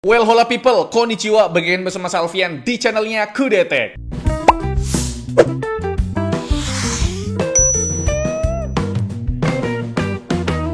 Well, hola people, konnichiwa, bagian bersama Alfian di channelnya Kudetek.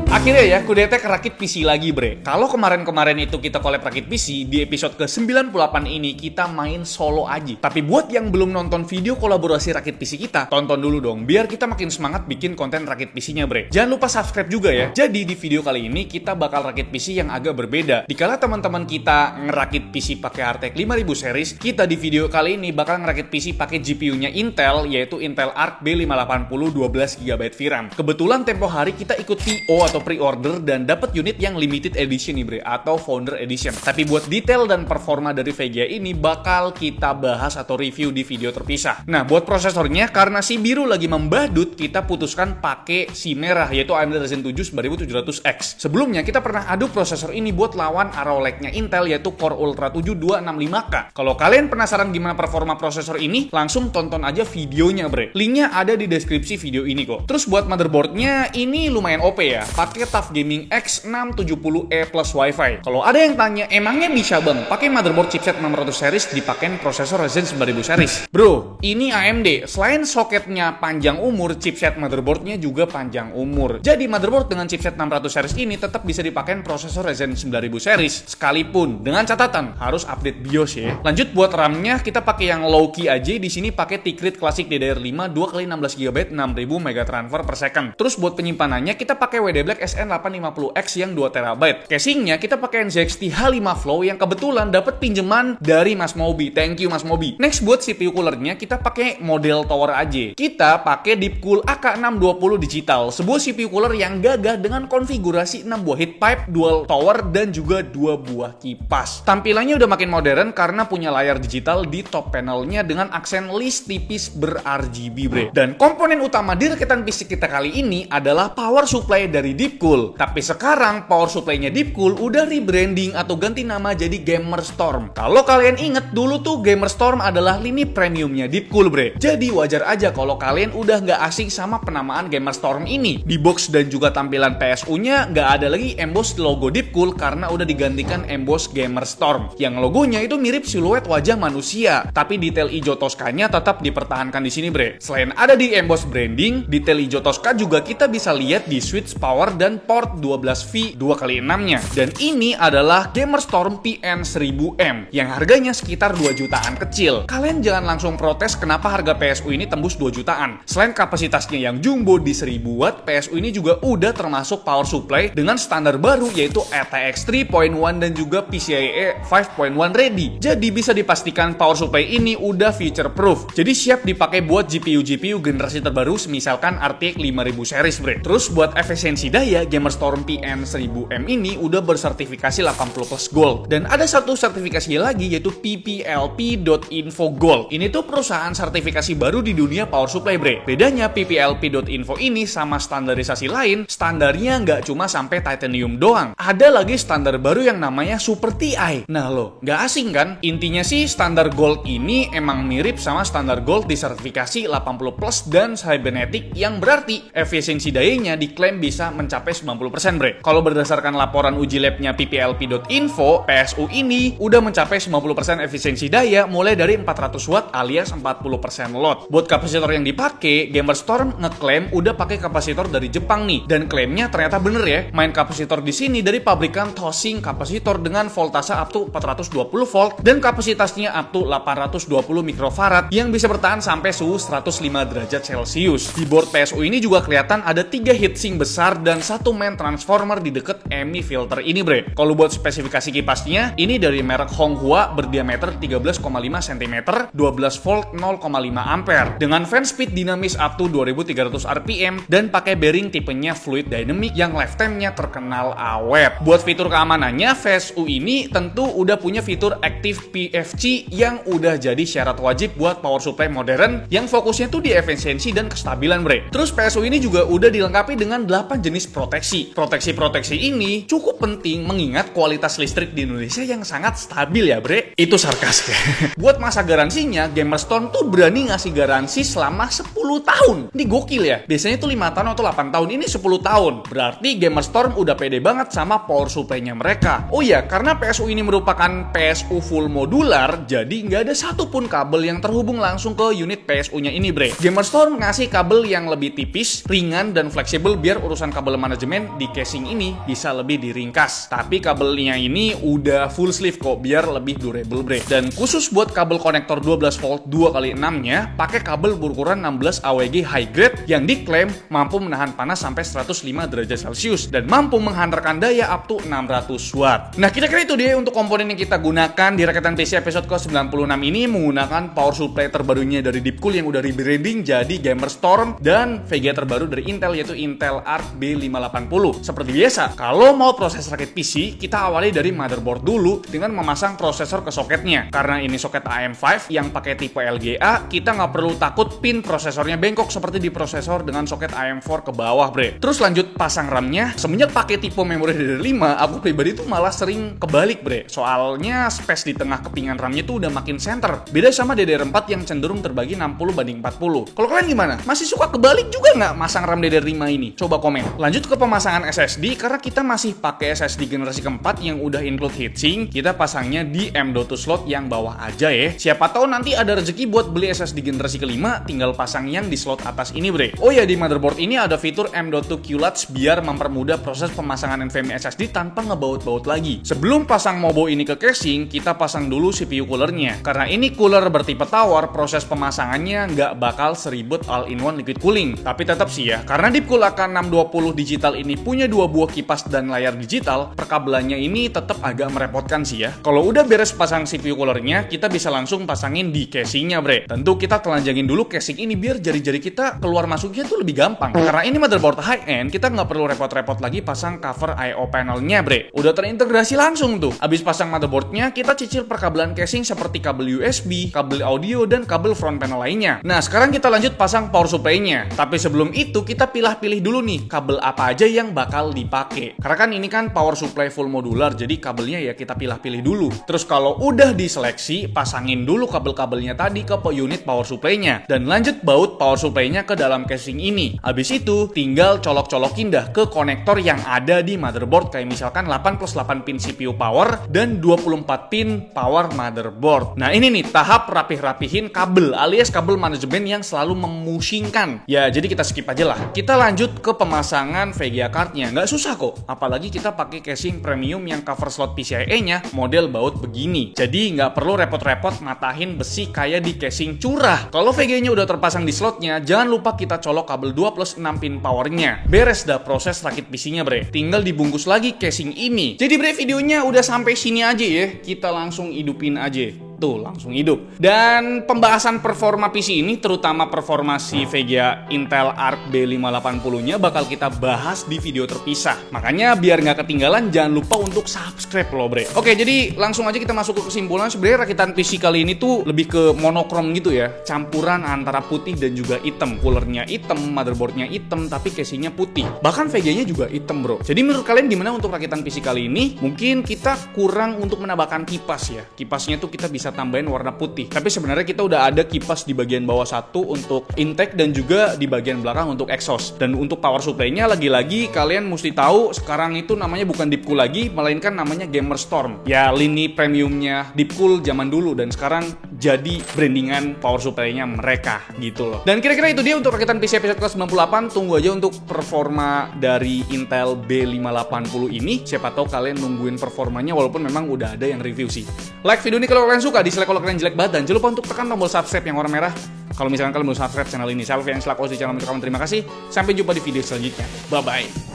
Akhirnya ya, Kudetek rakit PC lagi bre. Kalau kemarin-kemarin itu kita collab rakit PC, di episode ke-98 ini kita main solo aja. Tapi buat yang belum nonton video kolaborasi rakit PC kita, tonton dulu dong, biar kita makin semangat bikin konten rakit PC-nya bre. Jangan lupa subscribe juga ya. Jadi di video kali ini kita bakal rakit PC yang agak berbeda. Dikala teman-teman kita ngerakit PC pakai RTX 5000 series, kita di video kali ini bakal ngerakit PC pakai GPU-nya Intel, yaitu Intel Arc B580 12GB VRAM. Kebetulan tempo hari kita ikut PO atau pre-order dan dapat unit yang limited edition nih bre, atau founder edition. Tapi buat detail dan performa dari VGA ini bakal kita bahas atau review di video terpisah. Nah, buat prosesornya, karena si biru lagi membadut, kita putuskan pakai si merah, yaitu AMD Ryzen 7 9700X. Sebelumnya kita pernah adu prosesor ini buat lawan Arrow Lake-nya Intel, yaitu Core Ultra 7 265K. Kalau kalian penasaran gimana performa prosesor ini, langsung tonton aja videonya bre. Linknya ada di deskripsi video ini kok. Terus buat motherboardnya, ini lumayan OP ya, pakai TUF Gaming X670E plus Wi-Fi. Kalau ada yang tanya, emangnya bisa bang pakai motherboard chipset 600 series dipakein prosesor Ryzen 9000 series? Bro, ini AMD. Selain soketnya panjang umur, chipset motherboardnya juga panjang umur. Jadi motherboard dengan chipset 600 series ini tetap bisa dipakein prosesor Ryzen 9000 series, sekalipun dengan catatan harus update BIOS ya. Lanjut buat RAM-nya, kita pakai yang low key aja. Di sini pakai Ticrit Classic DDR5 2x16GB 6000 MB transfer per second. Terus buat penyimpanannya kita pakai WD Black SN850X yang 2TB. Casingnya kita pakai NZXT H5 Flow yang kebetulan dapat pinjaman dari Mas Mobi. Thank you Mas Mobi. Next buat CPU coolernya kita pakai model tower aja. Kita pakai Deepcool AK620 digital, sebuah CPU cooler yang gagah dengan konfigurasi 6 buah heat pipe, dual tower dan juga 2 buah kipas. Tampilannya udah makin modern karena punya layar digital di top panelnya dengan aksen list tipis ber-RGB bre. Dan komponen utama di rakitan PC kita kali ini adalah power supply dari Deepcool. Tapi sekarang power supply-nya Deepcool udah rebranding atau ganti nama jadi Gamerstorm. Kalau kalian inget, dulu tuh Gamerstorm adalah lini premiumnya Deepcool bre. Jadi wajar aja kalau kalian udah nggak asing sama penamaan Gamerstorm ini. Di box dan juga tampilan PSU-nya nggak ada lagi emboss logo Deepcool karena udah digantikan emboss Gamerstorm. Yang logonya itu mirip siluet wajah manusia, tapi detail hijau Tosca-nya tetap dipertahankan di sini bre. Selain ada di emboss branding, detail hijau Tosca juga kita bisa lihat di switch power dan port 12V 2x6-nya. Dan ini adalah Gamerstorm PN1000M yang harganya sekitar 2 jutaan kecil. Kalian jangan langsung protes kenapa harga PSU ini tembus 2 jutaan. Selain kapasitasnya yang jumbo di 1000 watt, PSU ini juga udah termasuk power supply dengan standar baru yaitu ATX 3.1 dan juga PCIe 5.1 ready. Jadi bisa dipastikan power supply ini udah future proof. Jadi siap dipakai buat GPU generasi terbaru misalkan RTX 5000 series bre. Terus buat efisiensi daya, Gamerstorm PN1000M ini udah bersertifikasi 80+ Gold. Dan ada satu sertifikasi lagi yaitu PPLP.info Gold. Ini tuh perusahaan sertifikasi baru di dunia power supply bre. Bedanya PPLP.info ini sama standarisasi lain, standarnya nggak cuma sampai titanium doang. Ada lagi standar baru yang namanya Super TI. Nah lo, nggak asing kan? Intinya sih standar Gold ini emang mirip sama standar Gold di sertifikasi 80+ dan cybernetic, yang berarti efisiensi dayanya diklaim bisa mencapai 90% bre. Kalau berdasarkan laporan uji labnya PPLP.info, PSU ini udah mencapai 90% efisiensi daya mulai dari 400 watt alias 40% load. Buat kapasitor yang dipakai, Gamerstorm ngeklaim udah pakai kapasitor dari Jepang nih, dan klaimnya ternyata bener ya. Main kapasitor di sini dari pabrikan Tosing Kapasitor dengan voltase up to 420 volt dan kapasitasnya up to 820 mikrofarad yang bisa bertahan sampai suhu 105 derajat Celcius. Di board PSU ini juga kelihatan ada 3 heatsink besar dan 1 main transformer di deket EMI filter ini bre. Kalau buat spesifikasi kipasnya, ini dari merek Honghua berdiameter 13,5 cm, 12 volt 0,5 ampere dengan fan speed dinamis up to 2300 rpm dan pakai bearing tipenya fluid dynamic yang lifetime-nya terkenal awet. Buat fitur keamanannya, PSU ini tentu udah punya fitur Active PFC yang udah jadi syarat wajib buat power supply modern yang fokusnya tuh di efisiensi dan kestabilan bre. Terus PSU ini juga udah dilengkapi dengan 8 jenis proteksi. Proteksi ini cukup penting mengingat kualitas listrik di Indonesia yang sangat stabil ya bre. Itu sarkas ya. Buat masa garansinya, Gamerstorm tuh berani ngasih garansi selama 10 tahun. Ini gokil ya. Biasanya tuh 5 tahun atau 8 tahun, ini 10 tahun. Berarti Gamerstorm udah pede banget sama power supply-nya mereka. Oh iya, karena PSU ini merupakan PSU full modular, jadi nggak ada satupun kabel yang terhubung langsung ke unit PSU-nya ini bre. Gamerstorm ngasih kabel yang lebih tipis, ringan, dan fleksibel biar urusan kabel manajemen di casing ini bisa lebih diringkas. Tapi kabelnya ini udah full sleeve kok, biar lebih durable bre. Dan khusus buat kabel konektor 12 volt 2x6-nya, pakai kabel berukuran 16 AWG high grade yang diklaim mampu menahan panas sampai 105 derajat Celcius dan mampu menghantarkan daya up to 600 watt. Nah, kira-kira itu dia untuk komponen yang kita gunakan di rakitan PC episode ke-96 ini, menggunakan power supply terbarunya dari Deepcool yang udah rebranding jadi Gamerstorm dan VGA terbaru dari Intel yaitu Intel Arc B580. Seperti biasa, kalau mau proses rakit PC, kita awali dari motherboard dulu dengan memasang prosesor ke soketnya. Karena ini soket AM5 yang pakai tipe LGA, kita nggak perlu takut pin prosesornya bengkok seperti di prosesor dengan soket AM4 ke bawah bre. Terus lanjut pasang RAM-nya. Semenjak pakai tipe memori DDR5, aku pribadi tuh malah sering kebalik bre. Soalnya space di tengah kepingan RAM-nya tuh udah makin center. Beda sama DDR4 yang cenderung terbagi 60/40. Kalau kalian gimana? Masih suka kebalik juga nggak masang RAM DDR5 ini? Coba komen. Lanjut ke pemasangan SSD, karena kita masih pakai SSD generasi keempat yang udah include heatsink, kita pasangnya di M.2 slot yang bawah aja ya. Siapa tahu nanti ada rezeki buat beli SSD generasi kelima, tinggal pasang yang di slot atas ini bre. Oh ya, di motherboard ini ada fitur M.2 QLatch biar mempermudah proses pemasangan NVMe SSD tanpa ngebaut-baut lagi. Sebelum pasang Mobo ini ke casing, kita pasang dulu CPU coolernya. Karena ini cooler bertipe tower, proses pemasangannya nggak bakal seribut all-in-one liquid cooling. Tapi tetap sih ya, karena Deepcool AK620 digital ini punya 2 buah kipas dan layar digital, perkabelannya ini tetap agak merepotkan sih ya. Kalau udah beres pasang CPU coolernya, kita bisa langsung pasangin di casingnya bre. Tentu kita telanjangin dulu casing ini biar jari-jari kita keluar masuknya tuh lebih gampang. Karena ini motherboard high-end, kita nggak perlu repot-repot lagi pasang cover I/O panelnya bre. Udah terintegrasi langsung tuh. Abis pasang motherboardnya, kita cicil perkabelan casing seperti kabel USB, kabel audio, dan kabel front panel lainnya. Nah, sekarang kita lanjut pasang power supply-nya. Tapi sebelum itu, kita pilih-pilih dulu nih kabel apa aja yang bakal dipakai. Karena kan ini kan power supply full modular, jadi kabelnya ya kita pilih-pilih dulu. Terus kalau udah diseleksi, pasangin dulu kabel-kabelnya tadi ke unit power supply-nya. Dan lanjut baut power supply-nya ke dalam casing ini. Habis itu, tinggal colok-colokin dah ke konektor yang ada di motherboard. Kayak misalkan 8+8 pin CPU power dan 24 pin power motherboard. Nah ini nih, tahap rapih-rapihin kabel alias kabel manajemen yang selalu memusingkan. Ya, jadi kita skip aja lah. Kita lanjut ke pemasangan VGA card-nya. Nggak susah kok. Apalagi kita pakai casing premium yang cover slot PCIe-nya model baut begini. Jadi nggak perlu repot-repot matahin besi kayak di casing curah. Kalau VGA-nya udah terpasang di slotnya, jangan lupa kita colok kabel 2+6 pin powernya. Beres dah proses rakit PC-nya bre. Tinggal dibungkus lagi casing ini. Jadi bre, videonya udah sampai sini aja ya. Kita langsung hidupin aja. Tuh, langsung hidup. Dan pembahasan performa PC ini, terutama performa si VGA Intel Arc B580-nya bakal kita bahas di video terpisah. Makanya biar nggak ketinggalan, jangan lupa untuk subscribe loh bre. Oke, jadi langsung aja kita masuk ke kesimpulan. Sebenarnya rakitan PC kali ini tuh lebih ke monokrom gitu ya. Campuran antara putih dan juga hitam. Coolernya hitam, motherboardnya hitam, tapi casingnya putih. Bahkan VGA-nya juga hitam bro. Jadi menurut kalian gimana untuk rakitan PC kali ini? Mungkin kita kurang untuk menambahkan kipas ya. Kipasnya tuh kita bisa tambahin warna putih. Tapi sebenarnya kita udah ada kipas di bagian bawah satu untuk intake dan juga di bagian belakang untuk exhaust. Dan untuk power supply-nya lagi-lagi kalian mesti tahu sekarang itu namanya bukan Deepcool lagi, melainkan namanya Gamerstorm. Ya lini premiumnya Deepcool zaman dulu dan sekarang jadi brandingan power supply-nya mereka gitu loh. Dan kira-kira itu dia untuk rakitan PC episode ke-98. Tunggu aja untuk performa dari Intel B580 ini. Siapa tahu kalian nungguin performanya walaupun memang udah ada yang review sih. Like video ini kalau kalian suka, dislike kalau kalian jelek banget, dan jangan lupa untuk tekan tombol subscribe yang warna merah kalau misalkan kalian belum subscribe channel ini. Saya Alfian selaku host di channel Kalian. Terima kasih. Sampai jumpa di video selanjutnya. Bye bye.